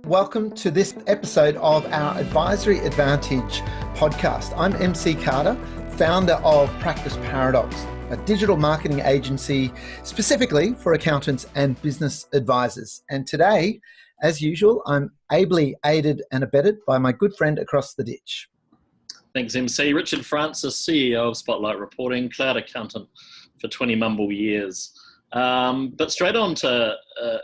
welcome to this episode of our Advisory Advantage podcast. I'm MC Carter, founder of Practice Paradox, a digital marketing agency specifically for accountants and business advisors. And today, as usual, I'm ably aided and abetted by my good friend across the ditch. Thanks, MC. Richard Francis, CEO of Spotlight Reporting, cloud accountant for 20 mumble years. But straight on to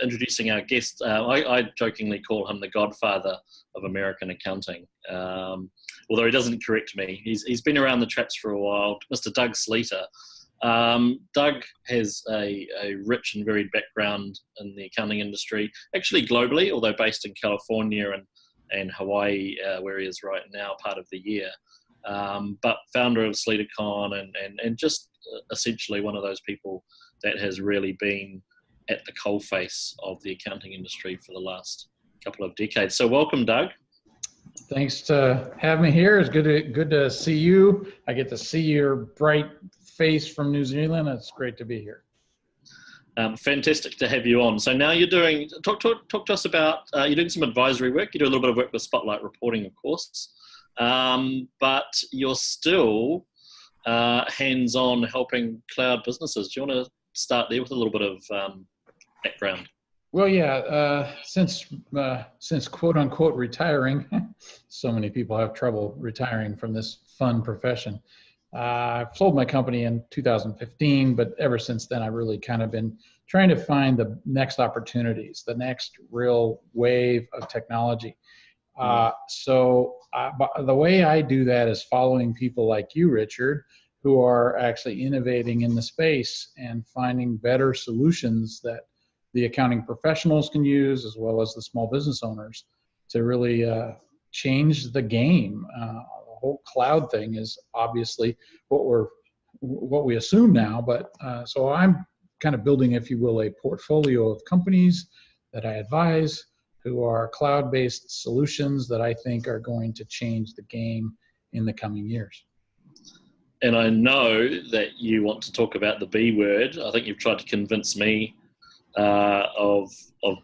introducing our guest. I jokingly call him the godfather of American accounting, although he doesn't correct me. He's been around the traps for a while, Mr. Doug Sleeter. Doug has a rich and varied background in the accounting industry, actually globally, although based in California and Hawaii, where he is right now, part of the year. But founder of Sleeter and just essentially one of those people that has really been at the coalface of the accounting industry for the last couple of decades. So welcome, Doug. Thanks to have me here. It's good to see you. I get to see your bright face from New Zealand. It's great to be here. Fantastic to have you on. So now you're doing, talk to us about, you're doing some advisory work. You do a little bit of work with Spotlight Reporting, of course, but you're still hands-on helping cloud businesses. Do you want to start there with a little bit of background? Well, yeah, since quote unquote retiring, so many people have trouble retiring from this fun profession. I sold my company in 2015, but ever since then, I've really kind of been trying to find the next opportunities, the next real wave of technology. So the way I do that is following people like you, Richard, who are actually innovating in the space and finding better solutions that the accounting professionals can use, as well as the small business owners, to really change the game. The whole cloud thing is obviously what we assume now, but so I'm kind of building, if you will, a portfolio of companies that I advise who are cloud-based solutions that I think are going to change the game in the coming years. And I know that you want to talk about the B word. I think you've tried to convince me of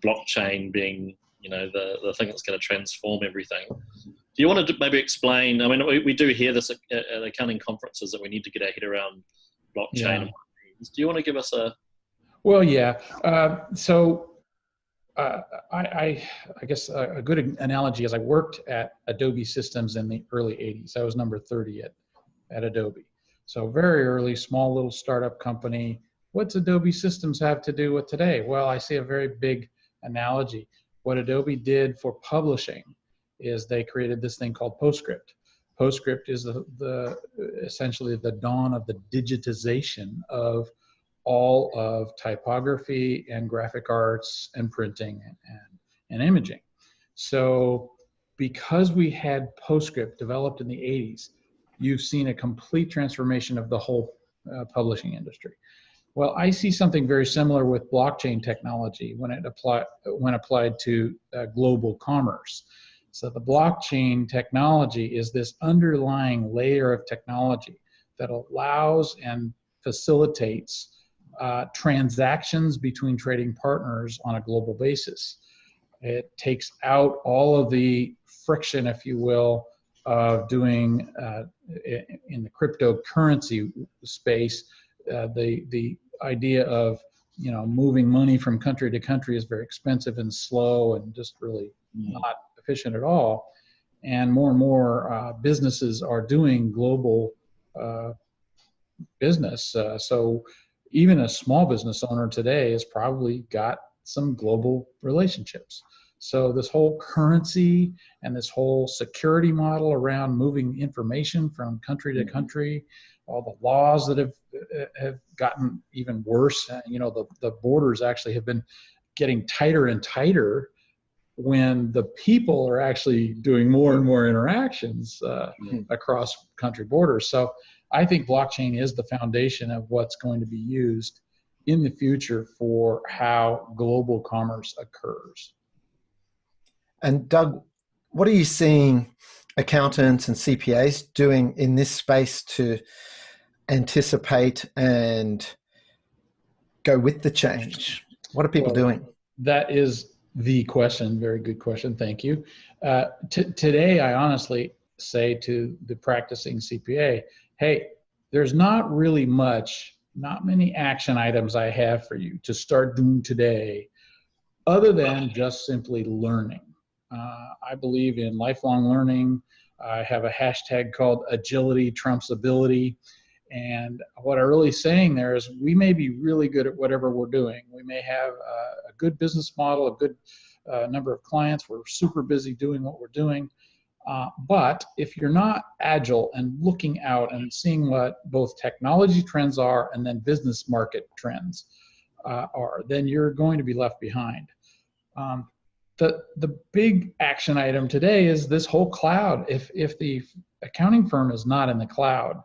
blockchain being, the thing that's going to transform everything. Do you want to maybe explain? I mean, we do hear this at accounting conferences that we need to get our head around blockchain. Yeah. Do you want to give us a? Well, yeah. I guess a good analogy is I worked at Adobe Systems in the early 80s. I was number 30 at Adobe. So very early, small little startup company. What's Adobe Systems have to do with today? Well, I see a very big analogy. What Adobe did for publishing is they created this thing called PostScript. PostScript is essentially the dawn of the digitization of all of typography and graphic arts and printing and imaging. So because we had PostScript developed in the 80s, you've seen a complete transformation of the whole publishing industry. Well, I see something very similar with blockchain technology when applied to global commerce. So the blockchain technology is this underlying layer of technology that allows and facilitates transactions between trading partners on a global basis. It takes out all of the friction, if you will, of doing in the cryptocurrency space. The idea of moving money from country to country is very expensive and slow and just really not efficient at all. And more businesses are doing global business. So even a small business owner today has probably got some global relationships. So this whole currency and this whole security model around moving information from country to country, all the laws that have gotten even worse. The borders actually have been getting tighter and tighter when the people are actually doing more and more interactions across country borders. So I think blockchain is the foundation of what's going to be used in the future for how global commerce occurs. And Doug, what are you seeing accountants and CPAs doing in this space to anticipate and go with the change? What are people doing? That is the question. Very good question. Thank you. Today, I honestly say to the practicing CPA, hey, there's not really not many action items I have for you to start doing today, other than just simply learning. I believe in lifelong learning. I have a hashtag called agility trumps ability. And what I'm really saying there is we may be really good at whatever we're doing. We may have a good business model, a good number of clients. We're super busy doing what we're doing. But if you're not agile and looking out and seeing what both technology trends are and then business market trends are, then you're going to be left behind. The big action item today is this whole cloud. If the accounting firm is not in the cloud,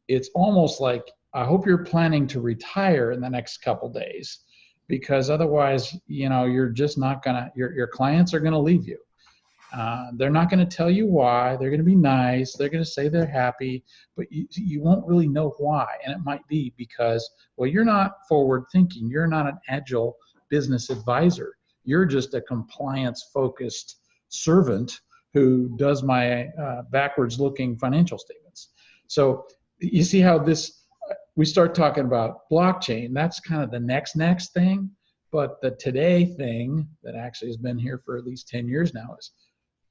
it's almost like, I hope you're planning to retire in the next couple days, because otherwise, you're just not gonna, your clients are gonna leave you. They're not gonna tell you why. They're gonna be nice. They're gonna say they're happy, but you won't really know why. And it might be because, well, you're not forward thinking. You're not an agile business advisor. You're just a compliance focused servant who does my backwards looking financial statements. So you see how we start talking about blockchain, that's kind of the next thing. But the today thing that actually has been here for at least 10 years now is,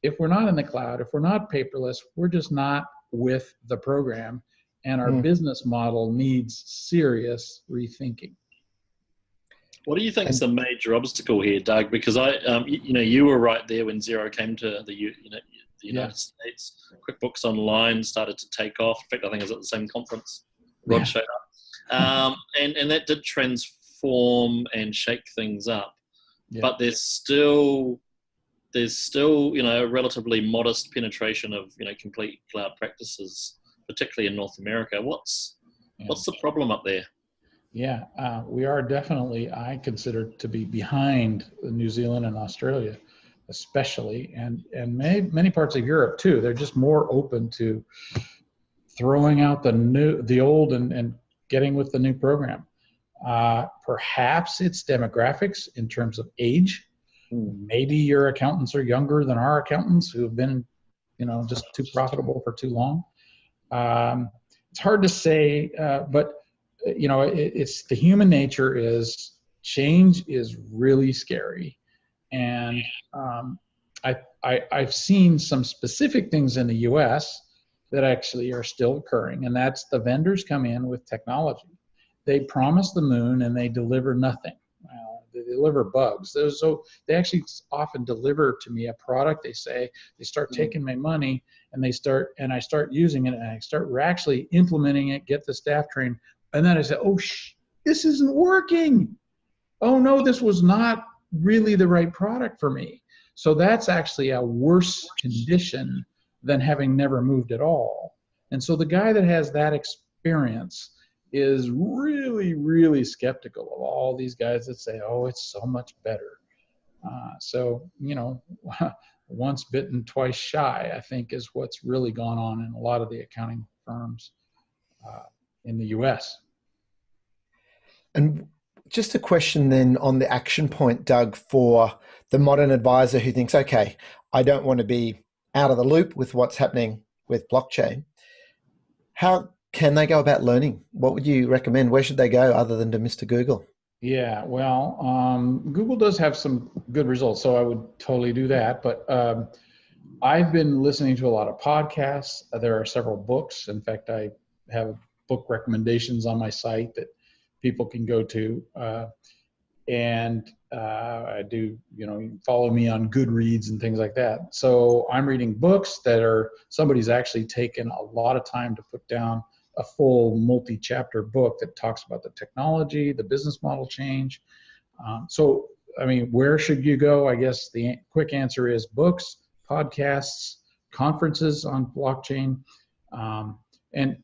if we're not in the cloud, if we're not paperless, we're just not with the program, and our business model needs serious rethinking. What do you think is the major obstacle here, Doug? Because you were right there when Xero came to the United States. QuickBooks Online started to take off. In fact, I think it was at the same conference Rod showed up, and that did transform and shake things up. Yeah. But there's still a relatively modest penetration of complete cloud practices, particularly in North America. What's the problem up there? Yeah, we are definitely, I consider, to be behind New Zealand and Australia, especially, and many parts of Europe too. They're just more open to throwing out the old and getting with the new program. Perhaps it's demographics in terms of age. Maybe your accountants are younger than our accountants who have been, just too profitable for too long. It's hard to say, but it's the human nature is change is really scary. And I've seen some specific things in the US that actually are still occurring, and that's the vendors come in with technology. They promise the moon and they deliver nothing. They deliver bugs. They actually often deliver to me a product. They start taking my money and I start using it, and we're actually implementing it, get the staff trained. And then I say, this isn't working. Oh no, this was not really the right product for me. So that's actually a worse condition than having never moved at all. And so the guy that has that experience is really, really skeptical of all these guys that say, it's so much better. Once bitten, twice shy, I think, is what's really gone on in a lot of the accounting firms in the US. And just a question then on the action point, Doug, for the modern advisor who thinks, okay, I don't want to be out of the loop with what's happening with blockchain. How can they go about learning? What would you recommend? Where should they go other than to Mr. Google? Yeah, well, Google does have some good results, so I would totally do that. But I've been listening to a lot of podcasts. There are several books. In fact, I have book recommendations on my site that people can go to. I do, you can follow me on Goodreads and things like that. So I'm reading books that somebody's actually taken a lot of time to put down a full multi-chapter book that talks about the technology, the business model change. Where should you go? I guess the quick answer is books, podcasts, conferences on blockchain, and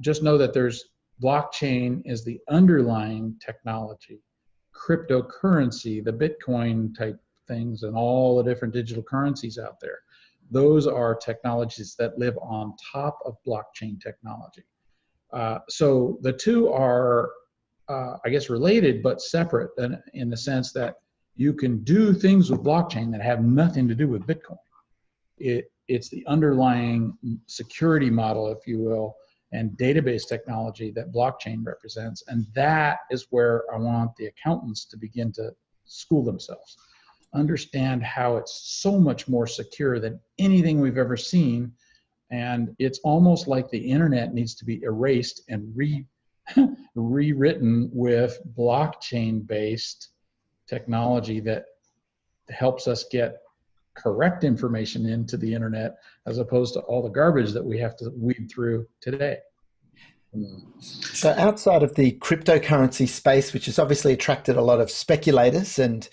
just know that blockchain is the underlying technology. Cryptocurrency, the Bitcoin type things, and all the different digital currencies out there. Those are technologies that live on top of blockchain technology. So the two are, I guess, related but separate in the sense that you can do things with blockchain that have nothing to do with Bitcoin. It's the underlying security model, if you will, and database technology that blockchain represents. And that is where I want the accountants to begin to school themselves, understand how it's so much more secure than anything we've ever seen. And it's almost like the internet needs to be erased and rewritten with blockchain-based technology that helps us get correct information into the internet, as opposed to all the garbage that we have to weed through today. So outside of the cryptocurrency space, which has obviously attracted a lot of speculators, and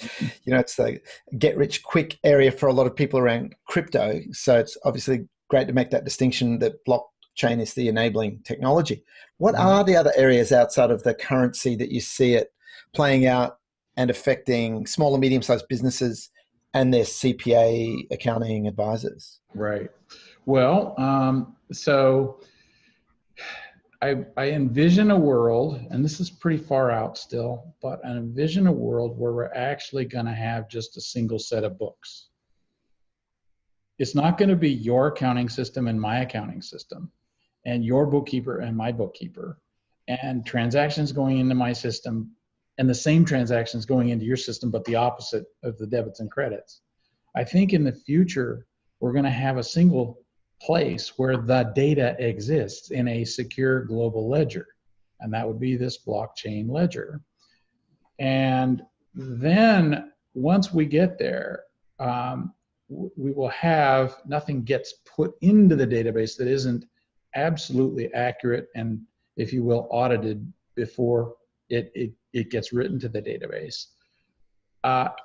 it's the get rich quick area for a lot of people around crypto. So it's obviously great to make that distinction that blockchain is the enabling technology. What are the other areas outside of the currency that you see it playing out and affecting small and medium-sized businesses and their CPA accounting advisors? Right. Well, so I envision a world, and this is pretty far out still, but I envision a world where we're actually going to have just a single set of books. It's not going to be your accounting system and my accounting system, and your bookkeeper and my bookkeeper, and transactions going into my system, and the same transactions going into your system, but the opposite of the debits and credits. I think in the future, we're going to have a single place where the data exists in a secure global ledger, and that would be this blockchain ledger. And then once we get there, we will have nothing gets put into the database that isn't absolutely accurate and, if you will, audited before it gets written to the database.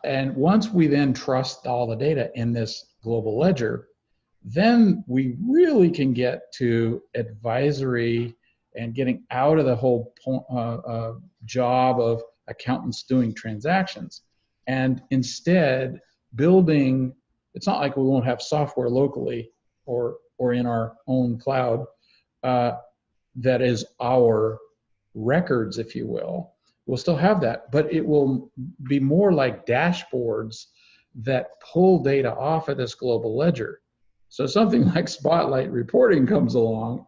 And once we then trust all the data in this global ledger, then we really can get to advisory and getting out of the whole job of accountants doing transactions, and instead building. It's not like we won't have software locally or in our own cloud that is our records, if you will. We'll still have that, but it will be more like dashboards that pull data off of this global ledger. So something like Spotlight reporting comes along,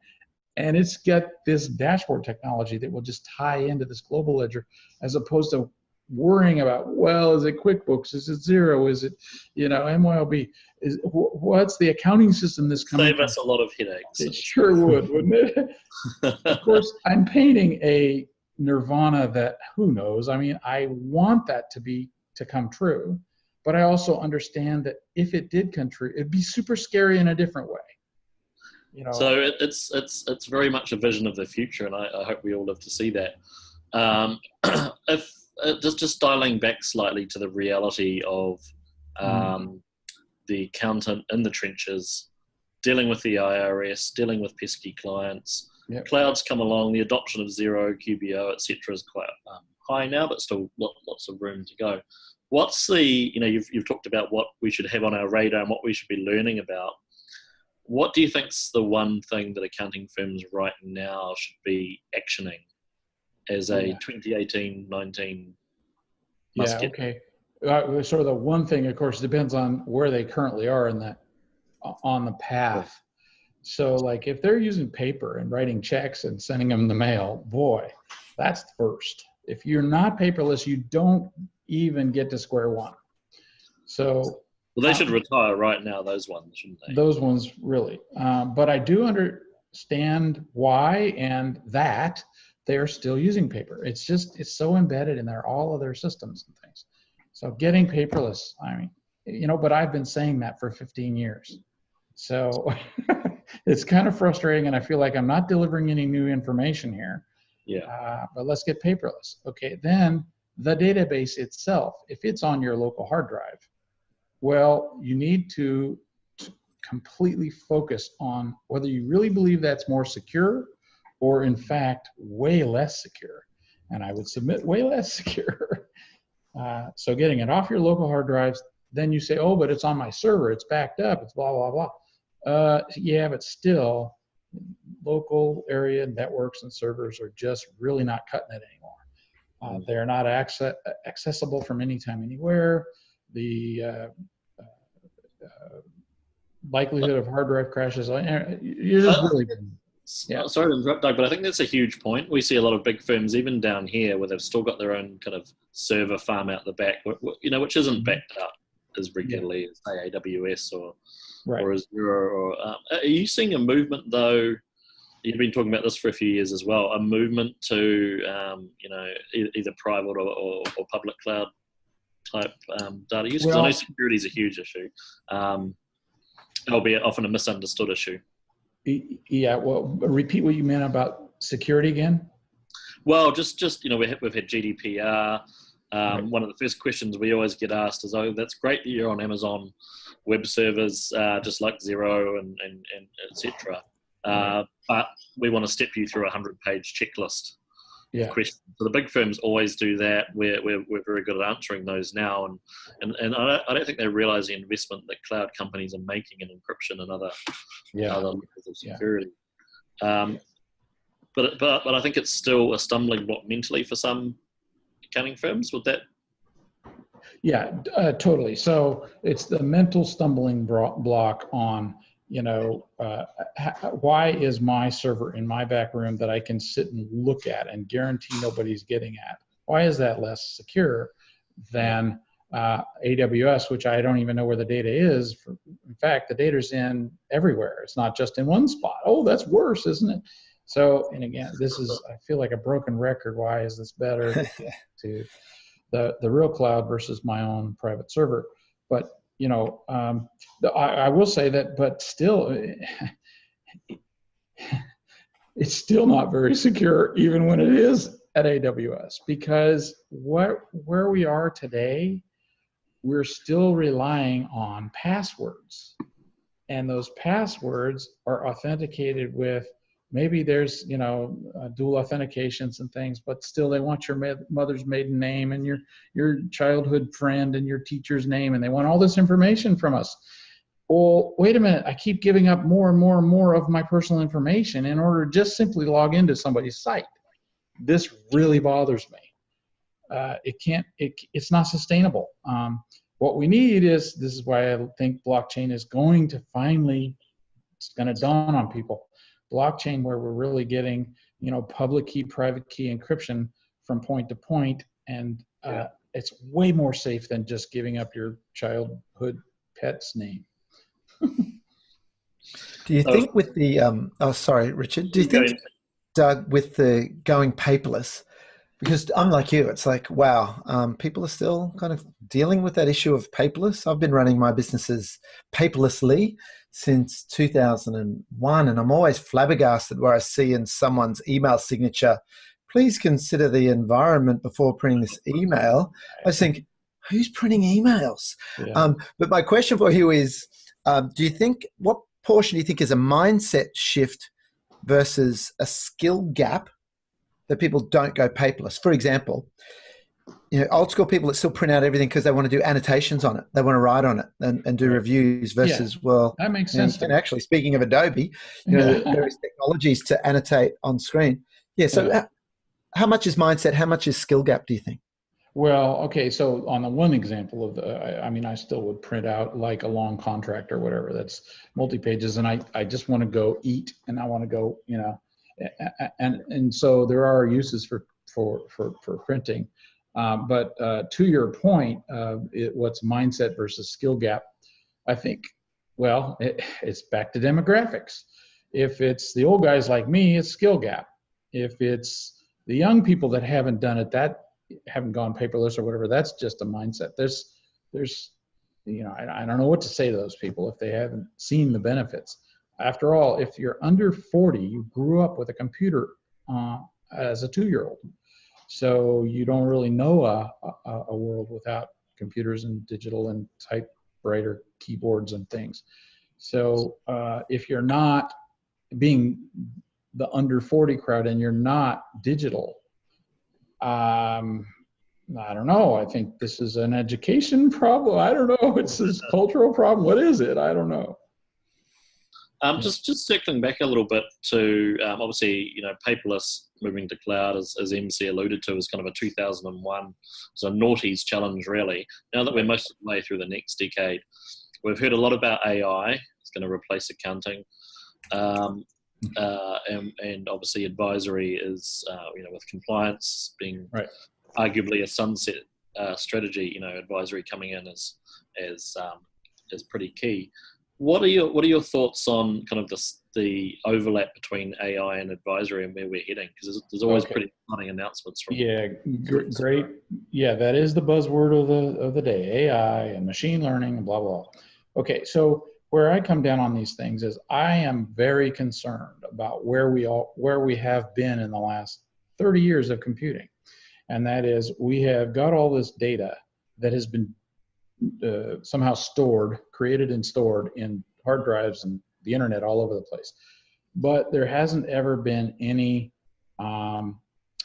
and it's got this dashboard technology that will just tie into this global ledger, as opposed to worrying about, well, is it QuickBooks? Is it Xero? Is it, MYOB? What's the accounting system this coming Save us a lot of headaches. It sure would, wouldn't it? Of course, I'm painting a nirvana that who knows. I mean, I want that to come true, but I also understand that if it did come true, it'd be super scary in a different way. So it's very much a vision of the future, and I hope we all live to see that. If just dialing back slightly to the reality of the accountant in the trenches, dealing with the IRS, dealing with pesky clients. Yep. Clouds come along, the adoption of Xero, QBO, etc. is quite high now, but still lots of room to go. What's the, you've talked about what we should have on our radar and what we should be learning about. What do you think's the one thing that accounting firms right now should be actioning as a 2018-19 must get? Okay. Sort of the one thing, of course, depends on where they currently are on the path. So like if they're using paper and writing checks and sending them in the mail, boy, that's the first. If you're not paperless, you don't even get to square one. So well, they should retire right now, those ones, shouldn't they? Those ones really. But I do understand why and that they're still using paper. It's so embedded in all of their systems and things. So getting paperless, but I've been saying that for 15 years. So it's kind of frustrating, and I feel like I'm not delivering any new information here. Yeah. But let's get paperless. Okay, then the database itself, if it's on your local hard drive, well, you need to completely focus on whether you really believe that's more secure or, in fact, way less secure. And I would submit way less secure. So getting it off your local hard drives, then you say, oh, but it's on my server, it's backed up, it's blah, blah, blah. Yeah, but still, local area networks and servers are just really not cutting it anymore. They're not accessible from anytime, anywhere. The likelihood of hard drive crashes, you're just really... Yeah. Sorry to interrupt, Doug, but I think that's a huge point. We see a lot of big firms, even down here, where they've still got their own kind of server farm out the back, which isn't backed up as regularly as, say, AWS or Azure. Or are you seeing a movement, though? You've been talking about this for a few years as well. A movement to, either private or public cloud type data use. Because I know security is a huge issue, albeit often a misunderstood issue. Yeah, well, repeat what you meant about security again. Well, just we've had GDPR. One of the first questions we always get asked is, "Oh, that's great that you're on Amazon Web Servers, just like Xero and etc. But we want to step you through a 100-page checklist of questions." So the big firms always do that. We're very good at answering those now, and I don't think they realise the investment that cloud companies are making in encryption and other levels of security. But I think it's still a stumbling block mentally for some accounting firms. Would that? Yeah, totally. So it's the mental stumbling block on, why is my server in my back room that I can sit and look at and guarantee nobody's getting at? Why is that less secure than AWS, which I don't even know where the data is? In fact, the data's in everywhere. It's not just in one spot. Oh, that's worse, isn't it? So, and again, I feel like a broken record. Why is this better to the real cloud versus my own private server? But I will say that, but still, it's still not very secure, even when it is at AWS, because where we are today, we're still relying on passwords, and those passwords are authenticated with, maybe there's dual authentications and things, but still they want your mother's maiden name and your childhood friend and your teacher's name, and they want all this information from us. Well, wait a minute, I keep giving up more and more and more of my personal information in order to just simply log into somebody's site. This really bothers me. It's not sustainable. What we need this is why I think blockchain is going to finally, it's going to dawn on people. Blockchain, where we're really getting, public key, private key encryption from point to point, and it's way more safe than just giving up your childhood pet's name. Do you think with the sorry, Richard, do you think, Doug, with the going paperless, because I'm like you, it's like, wow, people are still kind of dealing with that issue of paperless. I've been running my businesses paperlessly since 2001, and I'm always flabbergasted where I see in someone's email signature, "Please consider the environment before printing this email." I just think, who's printing emails? Yeah. But my question for you is, what portion do you think is a mindset shift versus a skill gap that people don't go paperless? For example, old school people that still print out everything because they want to do annotations on it. They want to write on it and do reviews versus, well, that makes sense. And actually, speaking of Adobe, various technologies to annotate on screen. Yeah. So how much is mindset? How much is skill gap, do you think? Well, okay. So on the one example of I still would print out like a long contract or whatever that's multi-pages, and I just want to go eat, and I want to go, and so there are uses for printing. But to your point, what's mindset versus skill gap, I think, it's back to demographics. If it's the old guys like me, it's skill gap. If it's the young people that haven't done it, that haven't gone paperless or whatever, that's just a mindset. There's I don't know what to say to those people if they haven't seen the benefits. After all, if you're under 40, you grew up with a computer as a 2-year-old. So you don't really know a world without computers and digital and typewriter keyboards and things. So if you're not being the under 40 crowd and you're not digital, I don't know. I think this is an education problem. I don't know. It's a cultural problem. What is it? I don't know. Yeah. Just circling back a little bit to obviously, paperless moving to cloud, as MC alluded to, is kind of a 2001. It's a noughties challenge, really. Now that we're most of the way through the next decade, we've heard a lot about AI. It's going to replace accounting. And obviously advisory is, with compliance being arguably a sunset strategy, advisory coming in is pretty key. What are your thoughts on kind of the overlap between AI and advisory and where we're heading? Because there's always pretty exciting announcements from. Yeah, great. Yeah, that is the buzzword of the day: AI and machine learning and blah blah. Okay, so where I come down on these things is I am very concerned about where we have been in the last 30 years of computing, and that is we have got all this data that has been somehow created and stored in hard drives and the internet all over the place. But there hasn't ever been any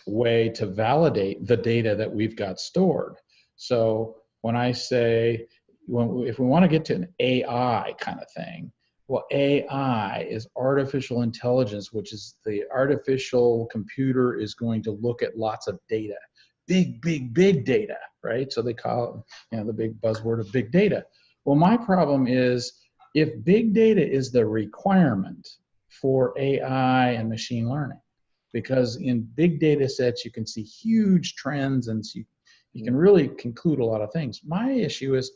way to validate the data that we've got stored. So when I say, if we want to get to an AI kind of thing, well, AI is artificial intelligence, which is the artificial computer is going to look at lots of data. Big data, right? So they call it, the big buzzword of big data. Well, my problem is if big data is the requirement for AI and machine learning, because in big data sets, you can see huge trends and you can really conclude a lot of things. My issue is,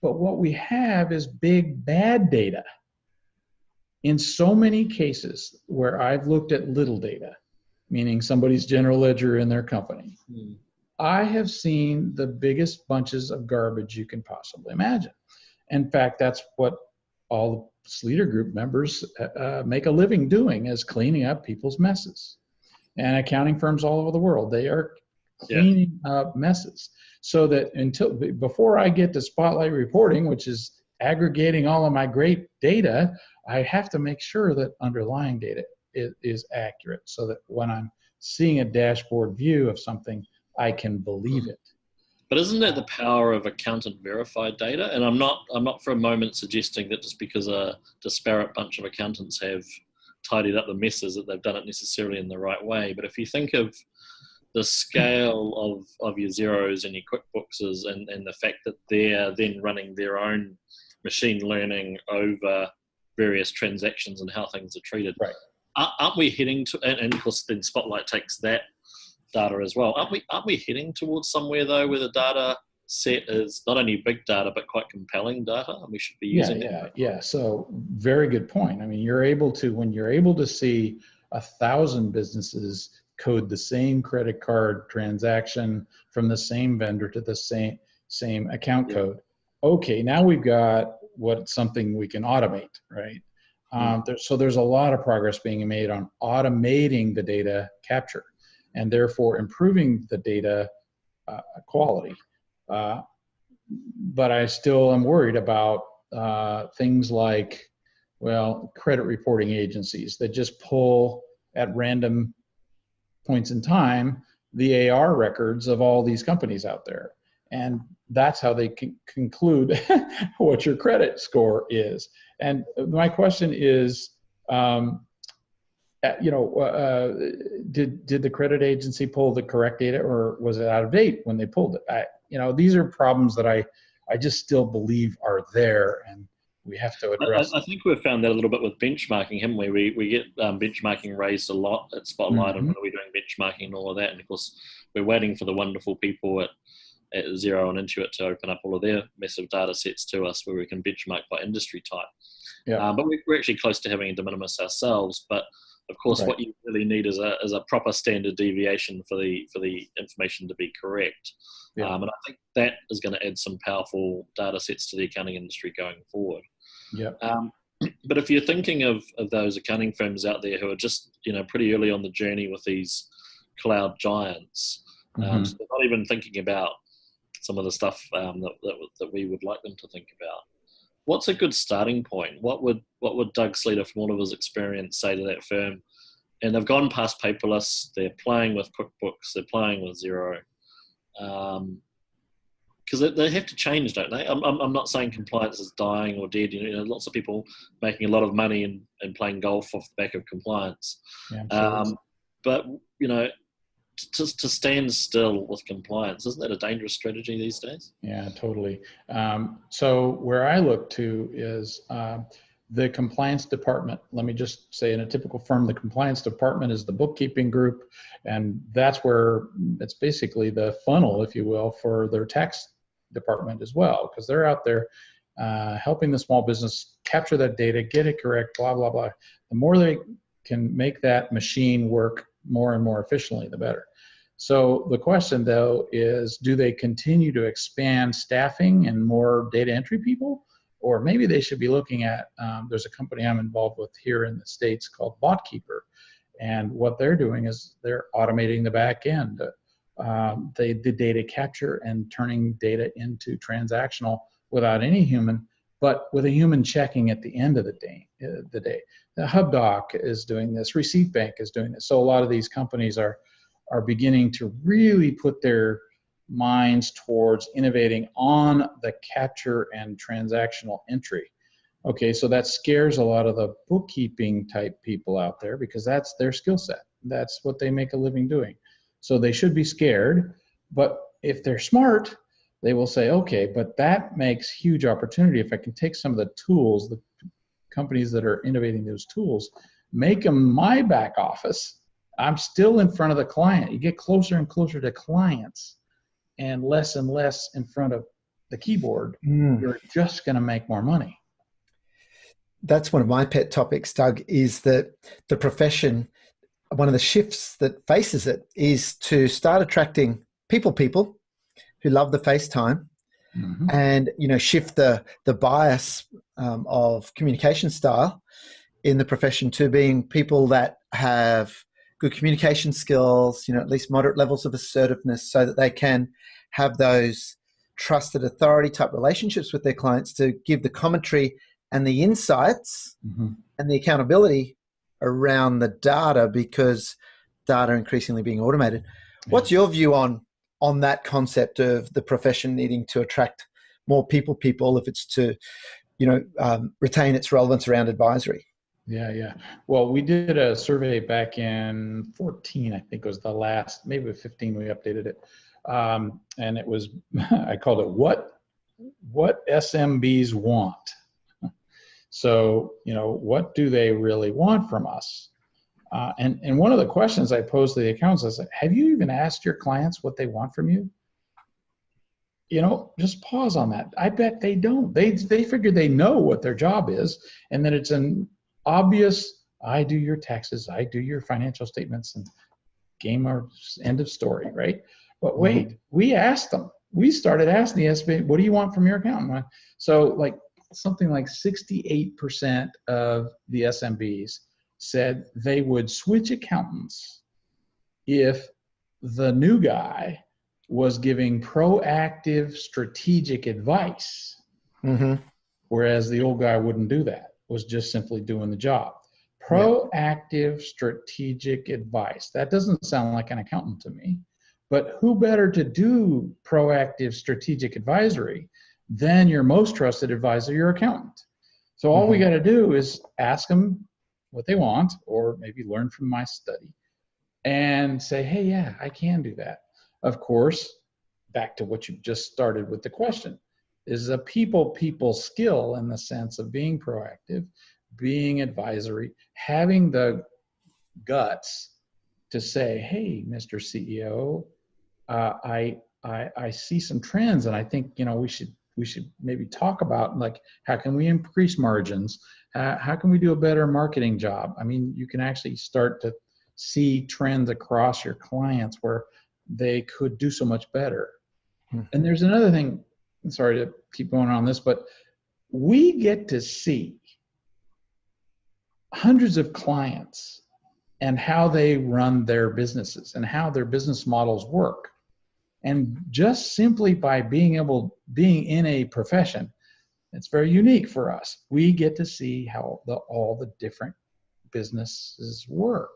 but what we have is big bad data. In so many cases where I've looked at little data, meaning somebody's general ledger in their company, I have seen the biggest bunches of garbage you can possibly imagine. In fact, that's what all the Sleeter group members make a living doing, is cleaning up people's messes. And accounting firms all over the world, they are cleaning up messes. So that before I get to spotlight reporting, which is aggregating all of my great data, I have to make sure that underlying data is accurate, so that when I'm seeing a dashboard view of something, I can believe it. But isn't that the power of accountant verified data? And I'm not for a moment suggesting that just because a disparate bunch of accountants have tidied up the messes that they've done it necessarily in the right way. But if you think of the scale of your Xeros and your QuickBookses and the fact that they're then running their own machine learning over various transactions and how things are treated, aren't we heading to, and of course then Spotlight takes that data as well. Aren't we heading towards somewhere though where the data set is not only big data but quite compelling data, and we should be using it? Yeah. So very good point. I mean, when you're able to see 1,000 businesses code the same credit card transaction from the same vendor to the same account code. Okay, now we've got something we can automate, right? So there's a lot of progress being made on automating the data capture, and therefore improving the data quality. But I still am worried about things like, credit reporting agencies that just pull at random points in time the AR records of all these companies out there. And that's how they can conclude what your credit score is. And my question is, did the credit agency pull the correct data, or was it out of date when they pulled it? These are problems that I just still believe are there, and we have to address. I think we've found that a little bit with benchmarking, haven't we? We get benchmarking raised a lot at Spotlight, and when are we doing benchmarking and all of that? And of course, we're waiting for the wonderful people at Xero and Intuit to open up all of their massive data sets to us where we can benchmark by industry type. But we're actually close to having a de minimis ourselves. But of course, what you really need is a proper standard deviation for the information to be correct. And I think that is going to add some powerful data sets to the accounting industry going forward. But if you're thinking of those accounting firms out there who are just pretty early on the journey with these cloud giants, so they're not even thinking about some of the stuff that we would like them to think about. What's a good starting point? What would Doug Sleeter, from all of his experience, say to that firm? And they've gone past paperless. They're playing with QuickBooks. They're playing with Xero. because they have to change, don't they? I'm not saying compliance is dying or dead. Lots of people making a lot of money and playing golf off the back of compliance. Yeah, but to stand still with compliance, isn't that a dangerous strategy these days? Yeah, totally. So where I look to is the compliance department. Let me just say, in a typical firm, the compliance department is the bookkeeping group, and that's where it's basically the funnel, if you will, for their tax department as well, because they're out there helping the small business capture that data, get it correct, blah, blah, blah. The more they can make that machine work more and more efficiently, the better. So the question, though, is do they continue to expand staffing and more data entry people? Or maybe they should be looking at, there's a company I'm involved with here in the States called BotKeeper. And what they're doing is they're automating the back end, the data capture and turning data into transactional without any human, but with a human checking at the end of the day. The HubDoc is doing this, Receipt Bank is doing this. So a lot of these companies are beginning to really put their minds towards innovating on the capture and transactional entry. Okay, so that scares a lot of the bookkeeping type people out there because that's their skill set. That's what they make a living doing. So they should be scared, but if they're smart, they will say, okay, but that makes huge opportunity. If I can take some of the tools, the companies that are innovating those tools, make them my back office, I'm still in front of the client. You get closer and closer to clients and less in front of the keyboard. You're just going to make more money. That's one of my pet topics, Doug, is that the profession, one of the shifts that faces it is to start attracting people who love the FaceTime and, shift the bias of communication style in the profession to being people that have good communication skills, at least moderate levels of assertiveness so that they can have those trusted authority type relationships with their clients to give the commentary and the insights and the accountability around the data, because data increasingly being automated. What's your view on that concept of the profession needing to attract more people if it's to, retain its relevance around advisory? Yeah. Well, we did a survey back in 14, I think was the last, maybe with 15 we updated it. And it was, I called it what SMBs want. So, what do they really want from us? And one of the questions I posed to the accountants, I said, have you even asked your clients what they want from you? Just pause on that. I bet they don't. They figure they know what their job is, and that it's an obvious, I do your taxes, I do your financial statements, and game or end of story, right? But wait, we asked them. We started asking the SBA, what do you want from your accountant? So something like 68% of the SMBs said they would switch accountants if the new guy was giving proactive strategic advice, whereas the old guy wouldn't do that, was just simply doing the job. Proactive strategic advice. That doesn't sound like an accountant to me, but who better to do proactive strategic advisory than your most trusted advisor, your accountant? So all we got to do is ask them what they want, or maybe learn from my study and say, hey, yeah, I can do that. Of course, back to what you just started with the question, is a people skill in the sense of being proactive, being advisory, having the guts to say, hey, Mr. CEO, I see some trends, and I think we should maybe talk about how can we increase margins? How can we do a better marketing job? I mean, you can actually start to see trends across your clients where they could do so much better. And there's another thing, sorry to keep going on this, but we get to see hundreds of clients and how they run their businesses and how their business models work. And just simply by being in a profession, it's very unique for us. We get to see how all the different businesses work.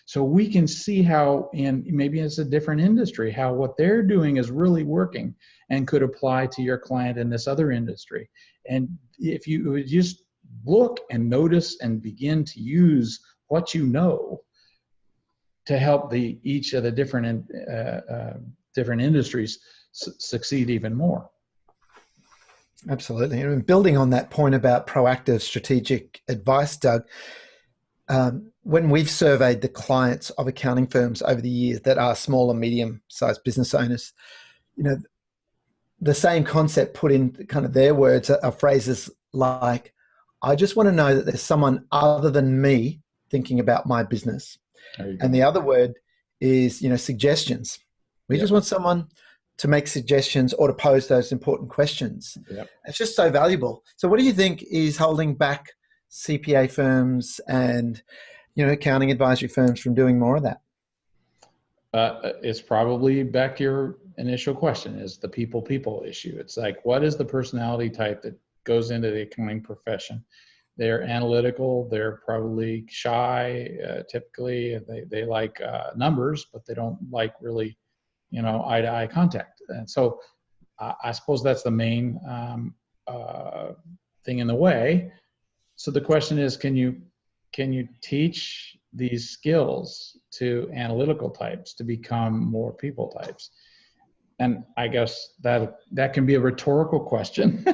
So we can see how, and maybe it's a different industry, how what they're doing is really working and could apply to your client in this other industry. And if you would just look and notice and begin to use what you know to help each of the different industries succeed even more. Absolutely. And building on that point about proactive strategic advice, Doug, when we've surveyed the clients of accounting firms over the years that are small and medium-sized business owners, the same concept put in kind of their words are phrases like, I just want to know that there's someone other than me thinking about my business. And the other word is, suggestions. We just want someone to make suggestions or to pose those important questions. Yep. It's just so valuable. So what do you think is holding back CPA firms and, accounting advisory firms from doing more of that? It's probably back to your initial question, is the people issue. It's like, what is the personality type that goes into the accounting profession? They're analytical. They're probably shy. Typically, they like numbers, but they don't like really, eye-to-eye contact. And so, I suppose that's the main thing in the way. So the question is, can you teach these skills to analytical types to become more people types? And I guess that can be a rhetorical question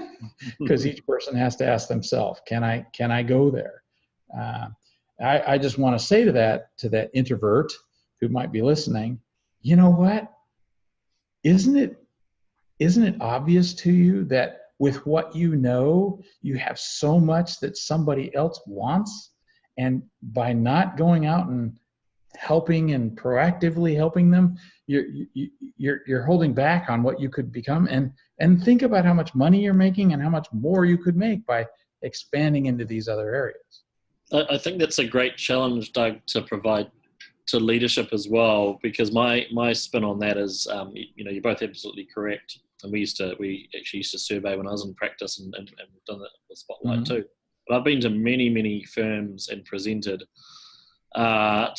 because each person has to ask themselves, can I go there? I just want to say to that introvert who might be listening, you know what? Isn't it obvious to you that with what you have so much that somebody else wants? And by not going out and helping and proactively helping them, you're holding back on what you could become. And think about how much money you're making and how much more you could make by expanding into these other areas. I think that's a great challenge, Doug, to provide to leadership as well, because my spin on that is, you're both absolutely correct. And we actually used to survey when I was in practice, and we've done that with Spotlight too. But I've been to many, many firms and presented to a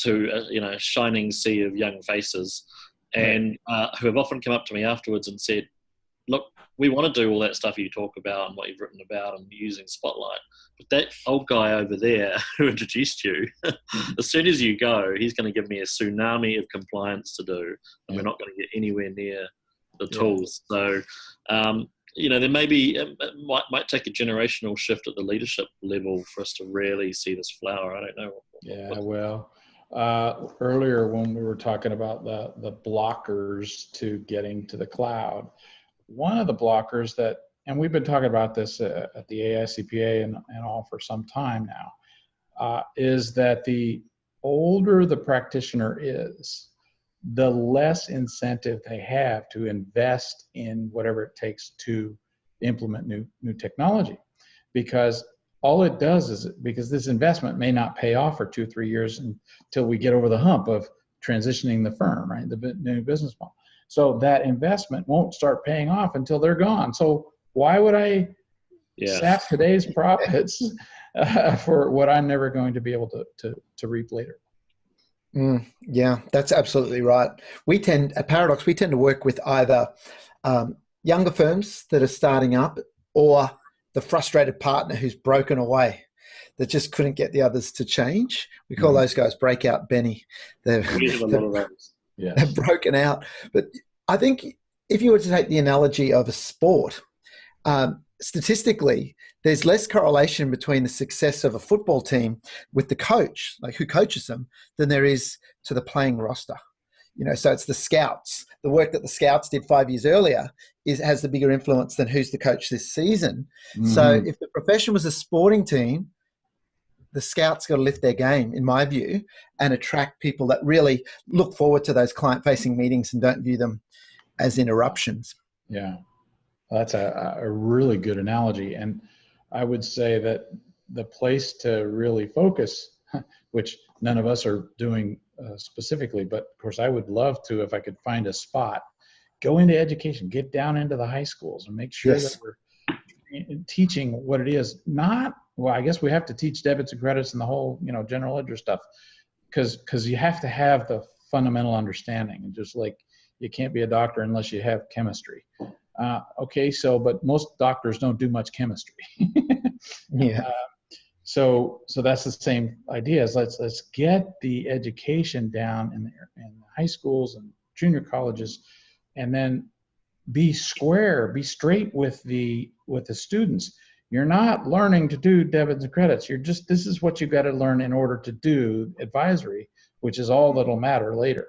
shining sea of young faces, and who have often come up to me afterwards and said, look, we want to do all that stuff you talk about and what you've written about and using Spotlight, but that old guy over there who introduced you, as soon as you go, he's going to give me a tsunami of compliance to do, and we're not going to get anywhere near the tools. So there may be, it might take a generational shift at the leadership level for us to really see this flower. I don't know. Earlier when we were talking about the blockers to getting to the cloud, one of the blockers and we've been talking about this at the AICPA and all for some time now, is that the older the practitioner is, the less incentive they have to invest in whatever it takes to implement new technology. Because all it does is, because this investment may not pay off for 2 or 3 years until we get over the hump of transitioning the firm, right? The new business model. So that investment won't start paying off until they're gone. So why would I sap today's profits for what I'm never going to be able to reap later? Yeah, that's absolutely right. At Paradox, we tend to work with either younger firms that are starting up, or the frustrated partner who's broken away, that just couldn't get the others to change. We call those guys breakout Benny. They're broken out. But I think if you were to take the analogy of a sport, statistically, there's less correlation between the success of a football team with the coach, like who coaches them, than there is to the playing roster. So it's the scouts. The work that the scouts did 5 years earlier has the bigger influence than who's the coach this season. So if the profession was a sporting team, the scouts got to lift their game, in my view, and attract people that really look forward to those client-facing meetings and don't view them as interruptions. Yeah, that's a really good analogy. And I would say that the place to really focus, which none of us are doing specifically, but of course I would love to, if I could find a spot, go into education, get down into the high schools and make sure that we're teaching what it is. Not, well, I guess we have to teach debits and credits and the whole, general ledger stuff, because you have to have the fundamental understanding. And just like you can't be a doctor unless you have chemistry. Okay, but most doctors don't do much chemistry. Yeah. So that's the same idea. Is let's get the education down in high schools and junior colleges, and then be straight with the students. You're not learning to do debits and credits. This is what you've got to learn in order to do advisory, which is all that'll matter later.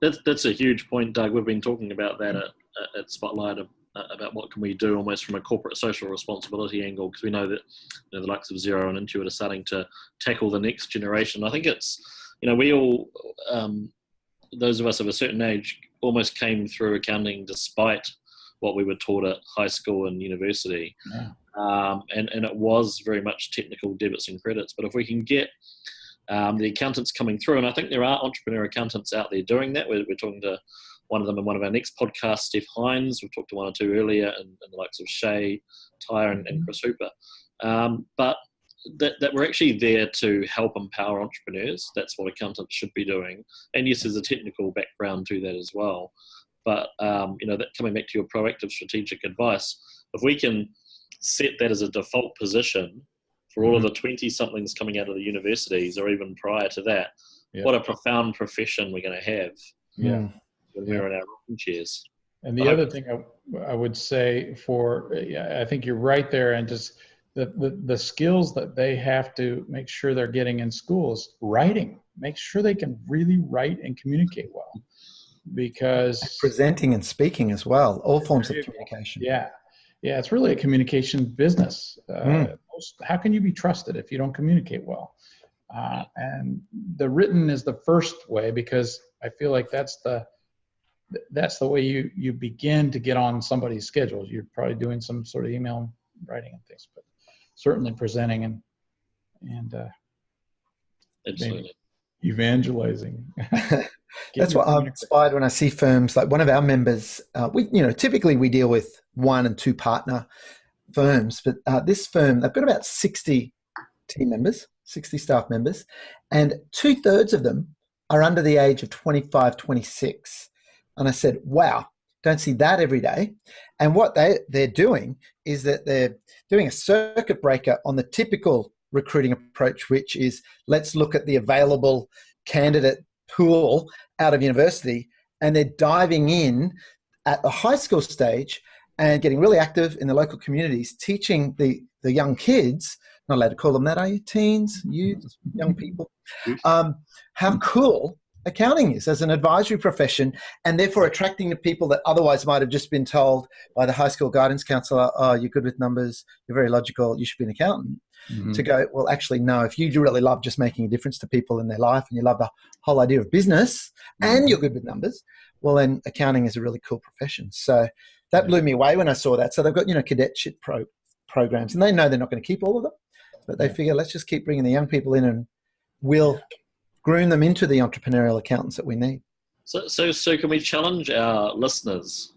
That's a huge point, Doug. We've been talking about that at Spotlight, about what can we do almost from a corporate social responsibility angle, because we know that the likes of Xero and Intuit are starting to tackle the next generation. I think it's, we all, those of us of a certain age, almost came through accounting despite what we were taught at high school and university. Yeah. And it was very much technical debits and credits. But if we can get the accountants coming through, and I think there are entrepreneur accountants out there doing that. We're talking to one of them in one of our next podcasts, Steph Hines. We've talked to one or two earlier, and the likes of Shay, Tyre, and Chris Hooper. But that we're actually there to help empower entrepreneurs. That's what accountants should be doing. And yes, there's a technical background to that as well. But, that coming back to your proactive strategic advice, if we can set that as a default position for all of the 20-somethings coming out of the universities, or even prior to that, what a profound profession we're going to have. Yeah. When we're in our rocking chairs. And the other thing I would say I think you're right there, and just the skills that they have to make sure they're getting in schools, writing, make sure they can really write and communicate well, because presenting and speaking as well, all forms of communication. Yeah, it's really a communication business. How can you be trusted if you don't communicate well? And the written is the first way, because I feel like that's the way you begin to get on somebody's schedule. You're probably doing some sort of email writing and things, but certainly presenting and absolutely evangelizing. That's what I'm inspired when I see firms like one of our members. Typically we deal with 1 and 2 partner firms, but this firm, they've got about 60 team members, 60 staff members, and 2/3 of them are under the age of 25, 26. And I said, wow, don't see that every day. And what they're doing is that they're doing a circuit breaker on the typical recruiting approach, which is let's look at the available candidate pool out of university. And they're diving in at the high school stage and getting really active in the local communities, teaching the young kids, not allowed to call them that, are you? Teens, youth, young people, how cool accounting is as an advisory profession, and therefore attracting the people that otherwise might have just been told by the high school guidance counselor, oh, you're good with numbers, you're very logical, you should be an accountant, to go, well, actually, no, if you really love just making a difference to people in their life and you love the whole idea of business and you're good with numbers, well, then accounting is a really cool profession. So that blew me away when I saw that. So they've got, cadetship programs, and they know they're not going to keep all of them, but they figure let's just keep bringing the young people in and we'll groom them into the entrepreneurial accountants that we need. So can we challenge our listeners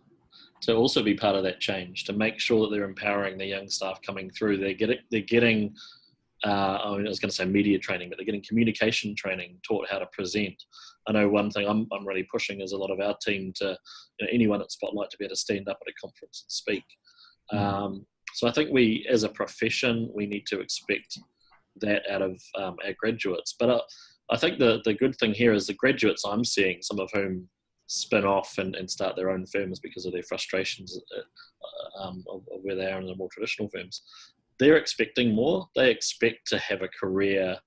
to also be part of that change, to make sure that they're empowering the young staff coming through? They're getting I was going to say media training, but they're getting communication training, taught how to present. I know one thing I'm really pushing is a lot of our team to, anyone at Spotlight to be able to stand up at a conference and speak. So I think we, as a profession, we need to expect that out of our graduates. But I think the good thing here is the graduates I'm seeing, some of whom spin off and start their own firms because of their frustrations of where they are in the more traditional firms, they're expecting more. They expect to have a career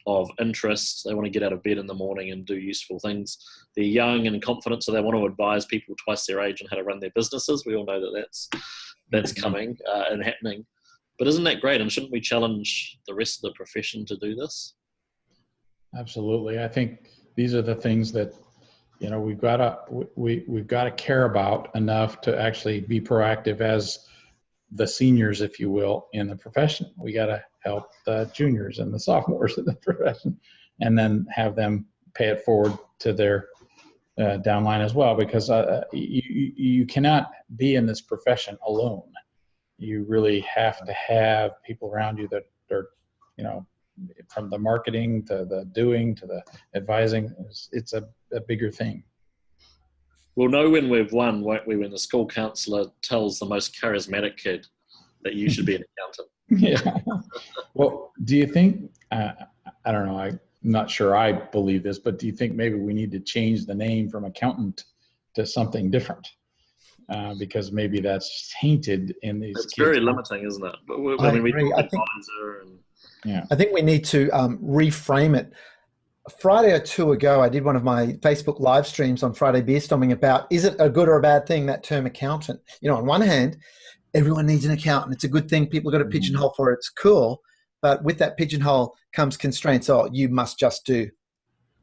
of interest. They want to get out of bed in the morning and do useful things. They're young and confident, so they want to advise people twice their age on how to run their businesses. We all know that that's coming and happening. But isn't that great? And shouldn't we challenge the rest of the profession to do this? Absolutely. I think these are the things that we've got to care about enough to actually be proactive as the seniors, if you will, in the profession. We got to help the juniors and the sophomores in the profession, and then have them pay it forward to their downline as well, because you cannot be in this profession alone. you really have to have people around you that are, you know, from the marketing to the doing to the advising. It's a bigger thing. We'll know when we've won, won't we, when the school counsellor tells the most charismatic kid that you should be an accountant. Yeah. Well, do you think, I don't know, I'm not sure I believe this, but do you think maybe we need to change the name from accountant to something different? Because maybe that's tainted in these It's kids. very limiting, isn't it? But I we agree. talk advisor and... Yeah. I think we need to reframe it. A Friday or two ago, I did one of my Facebook live streams on Friday Beer Storming about, is it a good or a bad thing, that term accountant? You know, on one hand, everyone needs an accountant. It's a good thing. People got a pigeonhole for it. It's cool. But with that pigeonhole comes constraints. Oh, you must just do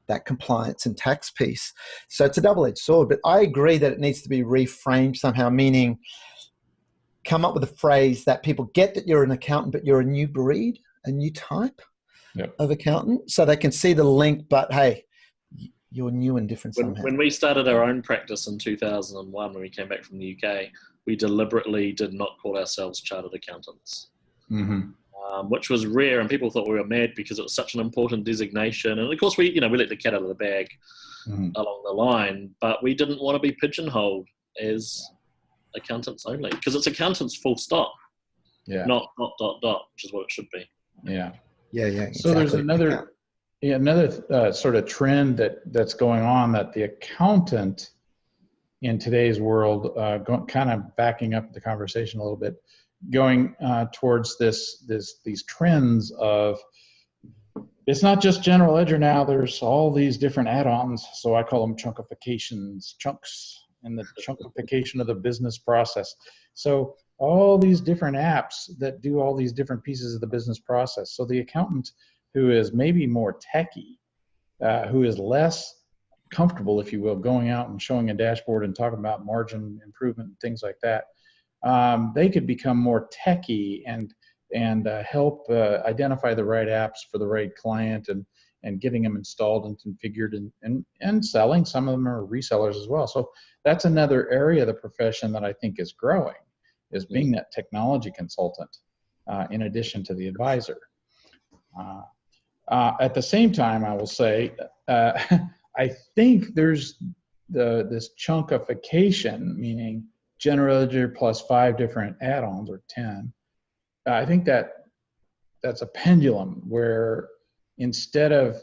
that compliance and tax piece. So it's a double-edged sword. But I agree that it needs to be reframed somehow, meaning come up with a phrase that people get that you're an accountant, but you're a new breed, a new type of accountant, so they can see the link, but hey, you're new and different somehow. When we started our own practice in 2001, when we came back from the UK, we deliberately did not call ourselves chartered accountants, which was rare, and people thought we were mad because it was such an important designation. And of course, we let the cat out of the bag along the line, but we didn't want to be pigeonholed as accountants only, because it's accountants full stop, not ... which is what it should be. Yeah. Exactly. So there's another sort of trend that's going on, that the accountant in today's world, kind of backing up the conversation a little bit, going towards these trends of, it's not just general ledger now. There's all these different add-ons. So I call them chunkifications, chunks, and the chunkification of the business process. So all these different apps that do all these different pieces of the business process. So the accountant who is maybe more techie, who is less comfortable, if you will, going out and showing a dashboard and talking about margin improvement and things like that, they could become more techie and help identify the right apps for the right client and getting them installed and configured and selling. Some of them are resellers as well. So that's another area of the profession that I think is growing, is being that technology consultant in addition to the advisor. At the same time, I will say, I think there's this chunkification, meaning general ledger plus 5 different add-ons or 10. I think that's a pendulum where instead of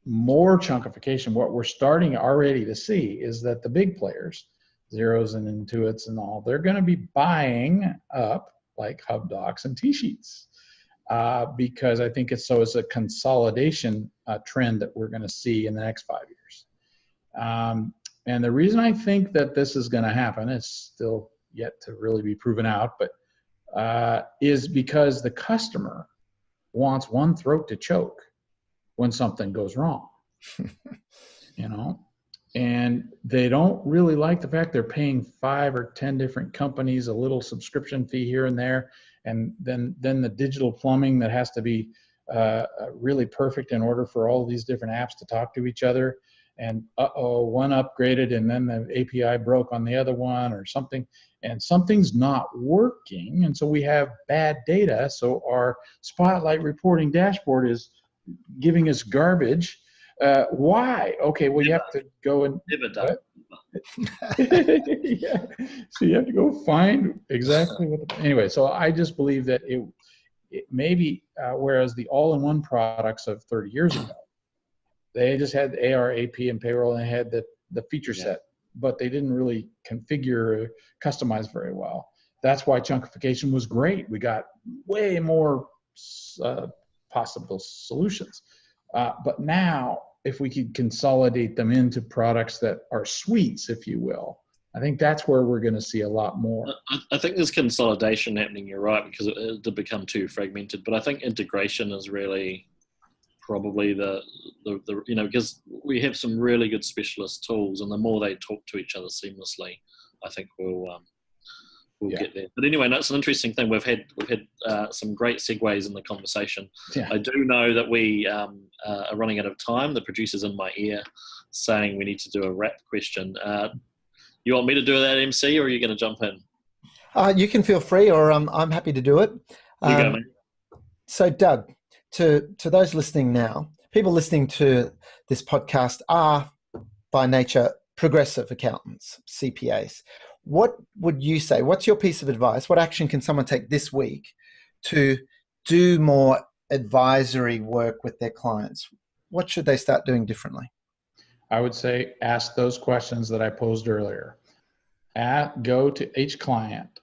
more chunkification, what we're starting already to see is that the big players, Zeros and Intuits and all, they're going to be buying up like HubDocs and T-Sheets because I think it's a consolidation trend that we're going to see in the next 5 years. And the reason I think that this is going to happen, it's still yet to really be proven out, but is because the customer wants one throat to choke when something goes wrong, and they don't really like the fact they're paying 5 or 10 different companies a little subscription fee here and there, and then the digital plumbing that has to be really perfect in order for all these different apps to talk to each other. And one upgraded and then the API broke on the other one or something, and something's not working, and so we have bad data. So our Spotlight reporting dashboard is giving us garbage. Why? Okay, well, you have to go and yeah. So you have to go find exactly what. Anyway, so I just believe that it maybe whereas the all-in-one products of 30 years ago, they just had AR, AP, and payroll, and they had the feature set, but they didn't really configure or customize very well. That's why chunkification was great. We got way more possible solutions. But now, if we could consolidate them into products that are suites, if you will, I think that's where we're going to see a lot more. I think there's consolidation happening, you're right, because it did become too fragmented. But I think integration is really probably the because we have some really good specialist tools, and the more they talk to each other seamlessly, I think we'll get there. But anyway, that's an interesting thing. We've had some great segues in the conversation. Yeah. I do know that we are running out of time. The producer's in my ear saying we need to do a wrap question. You want me to do that, MC, or are you going to jump in? You can feel free, or I'm happy to do it. You go, mate. So, Doug, to those listening now, people listening to this podcast are by nature progressive accountants, CPAs. What would you say? What's your piece of advice? What action can someone take this week to do more advisory work with their clients? What should they start doing differently? I would say ask those questions that I posed earlier. Go to each client,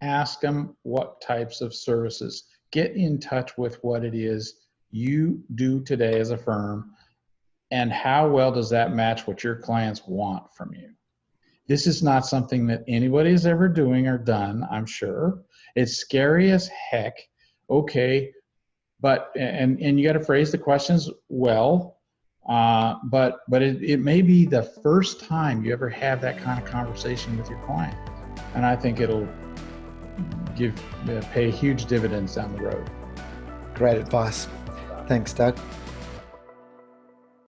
ask them what types of services. Get in touch with what it is you do today as a firm, and how well does that match what your clients want from you. This is not something that anybody is ever doing or done, I'm sure. It's scary as heck. Okay, but and you got to phrase the questions well. But it may be the first time you ever have that kind of conversation with your client, and I think it'll pay huge dividends down the road. Great advice. Thanks, Doug.